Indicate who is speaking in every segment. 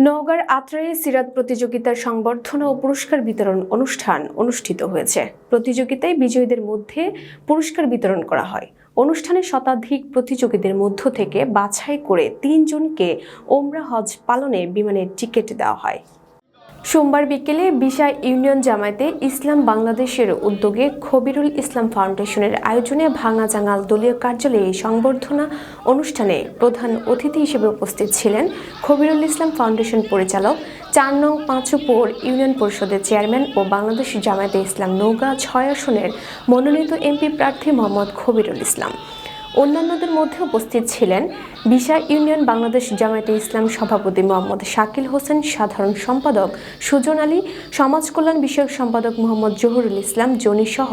Speaker 1: নওগাঁর আত্রাইয়ে সিরাত প্রতিযোগিতার সংবর্ধনা ও পুরস্কার বিতরণ অনুষ্ঠান অনুষ্ঠিত হয়েছে। প্রতিযোগিতায় বিজয়ীদের মধ্যে পুরস্কার বিতরণ করা হয়। অনুষ্ঠানে শতাধিক প্রতিযোগীদের মধ্য থেকে বাছাই করে ৩ জনকে ওমরা হজ পালনে বিমানের টিকিট দেওয়া হয়। সোমবার বিকেলে বিশা ইউনিয়ন জামায়াতে ইসলাম বাংলাদেশের উদ্যোগে খবিরুল ইসলাম ফাউন্ডেশনের আয়োজনে ভাঙাজাঙ্গাল দলীয় কার্যালয়ে এই সংবর্ধনা অনুষ্ঠানে প্রধান অতিথি হিসেবে উপস্থিত ছিলেন খবিরুল ইসলাম ফাউন্ডেশন পরিচালক ৪ নং পাঁচুপুর ইউনিয়ন পরিষদের চেয়ারম্যান ও বাংলাদেশ জামায়াতে ইসলাম নওগাঁ ৬ আসনের মনোনীত এমপি প্রার্থী মোহাম্মদ খবিরুল ইসলাম। অন্যান্যদের মধ্যে উপস্থিত ছিলেন বিশা ইউনিয়ন বাংলাদেশ জামায়াতে ইসলাম সভাপতি মোহাম্মদ শাকিল হোসেন, সাধারণ সম্পাদক সুজন আলী, সমাজ কল্যাণ বিষয়ক সম্পাদক মোহাম্মদ জহুরুল ইসলাম জনি সহ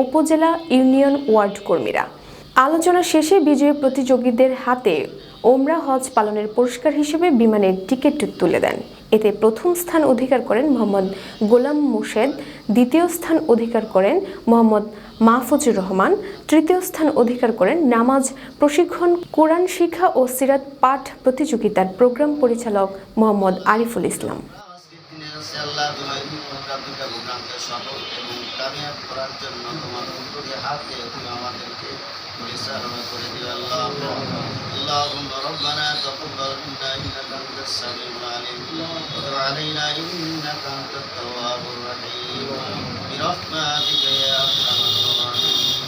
Speaker 1: উপজেলা ইউনিয়ন ওয়ার্ড কর্মীরা। আলোচনা শেষে বিজয়ী প্রতিযোগীদের হাতে ওমরা হজ পালনের পুরস্কার হিসেবে বিমানের টিকিট তুলে দেন। এতে প্রথম স্থান অধিকার করেন মোহাম্মদ গোলাম মোর্শেদ, দ্বিতীয় স্থান অধিকার করেন মোহাম্মদ মাহফুজুর রহমান, তৃতীয় স্থান অধিকার করেন নামাজ প্রশিক্ষণ, কোরআন শিক্ষা ও সিরাত পাঠ প্রতিযোগিতার প্রোগ্রাম পরিচালক মোহাম্মদ আরিফুল ইসলাম।
Speaker 2: اللهم ربنا تقبل منا انك انت السميع العليم وتب علينا انك انت التواب الرحيم برحمتك يا ارحم الراحمين।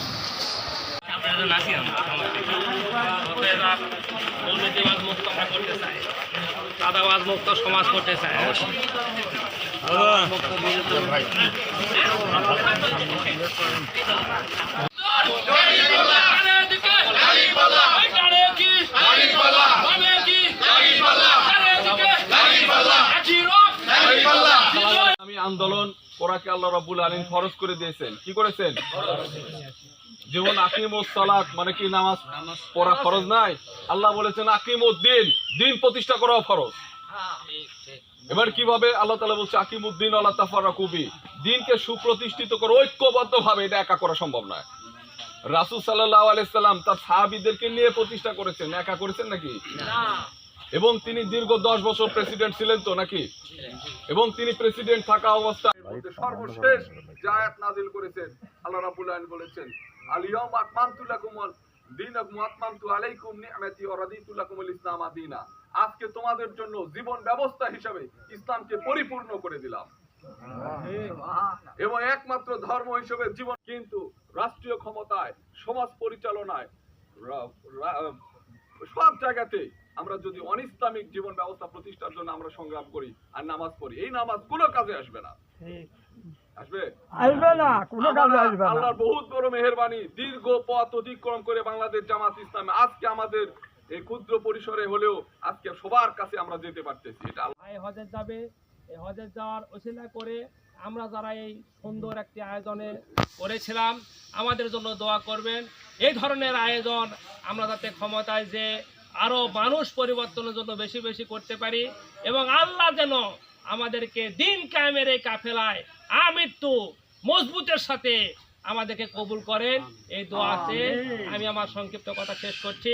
Speaker 3: চাঁদাবাজ মুক্ত সমাজ করতে চায়।
Speaker 4: আন্দোলন করাকে আল্লাহ রাব্বুল আলামিন ফরজ করে দিয়েছেন। কি করেছেন? যেমন আকিমুস সালাত মানে কি নামাজ পড়া ফরজ নাই, আল্লাহ বলেছেন আকিমুদ্দিন, দিন প্রতিষ্ঠা করা ফরজ। এবার কিভাবে আল্লাহ তাআলা বলছে আকিমুদ্দিন ওয়ালা তাফাররাকু বি, দিনকে সুপ্রতিষ্ঠিত করে ঐক্যবদ্ধভাবে, এটা একা করা সম্ভব নয়। রাসূল সাল্লাল্লাহু আলাইহি সাল্লাম তার সাহাবীদেরকে নিয়ে প্রতিষ্ঠা করেছেন, একা করেছেন নাকি? না। এবং তিনি দীর্ঘ ১০ বছর প্রেসিডেন্ট ছিলেন তো নাকি? এবং তিনি প্রেসিডেন্ট থাকা অবস্থায় সর্বশেষ যে আয়াত নাযিল করেছেন, আল্লাহ রাব্বুল আলামিন বলেছেন আল-ইয়াউমা আকমালতু লাকুম দীনাকুম ওয়া আতমামতু আলাইকুম নি'মাতি ওয়া রাদিতু লাকুমুল ইসলাম দীনা, আজকে তোমাদের জন্য জীবন ব্যবস্থা হিসেবে ইসলামকে পরিপূর্ণ করে দিলাম এবং একমাত্র ধর্ম হিসেবে জীবন। কিন্তু রাষ্ট্রীয় ক্ষমতায়, সমাজ পরিচালনায়, সব জায়গাতে আমরা যদি অনিসলামিক জীবন ব্যবস্থা প্রতিষ্ঠার জন্য আমরা সংগ্রাম করি আর নামাজ পড়ি, এই নামাজ কোনো কাজে আসবে না। আসবে না, কোনো কাজে আসবে না। আল্লাহর বহুত বড় মেহেরবানি, দীর্ঘ পথ অতিক্রম করে বাংলাদেশ জামাত ইসলামে আজকে আমাদের এই ক্ষুদ্র পরিসরে হলেও আজকে সবার কাছে আমরা যেতে পারতেছি। এটা
Speaker 3: হজে যাবে, এই হজে যাওয়ার ওসিলা করে আমরা যারা এই সুন্দর একটি আয়োজনে করেছিলাম, আমাদের জন্য দোয়া করবেন। এই ধরনের আয়োজন আমরা যাতে ক্ষমতায় যে আরো মানুষ পরিবর্তনের জন্য বেশি বেশি করতে পারি এবং আল্লাহ যেন আমাদেরকে দিন কায়েমের এই কাফেলায় আমৃত্যু মজবুতের সাথে আমাদেরকে কবুল করেন, এই দোয়া আছে। আমি আমার সংক্ষিপ্ত কথা শেষ করছি।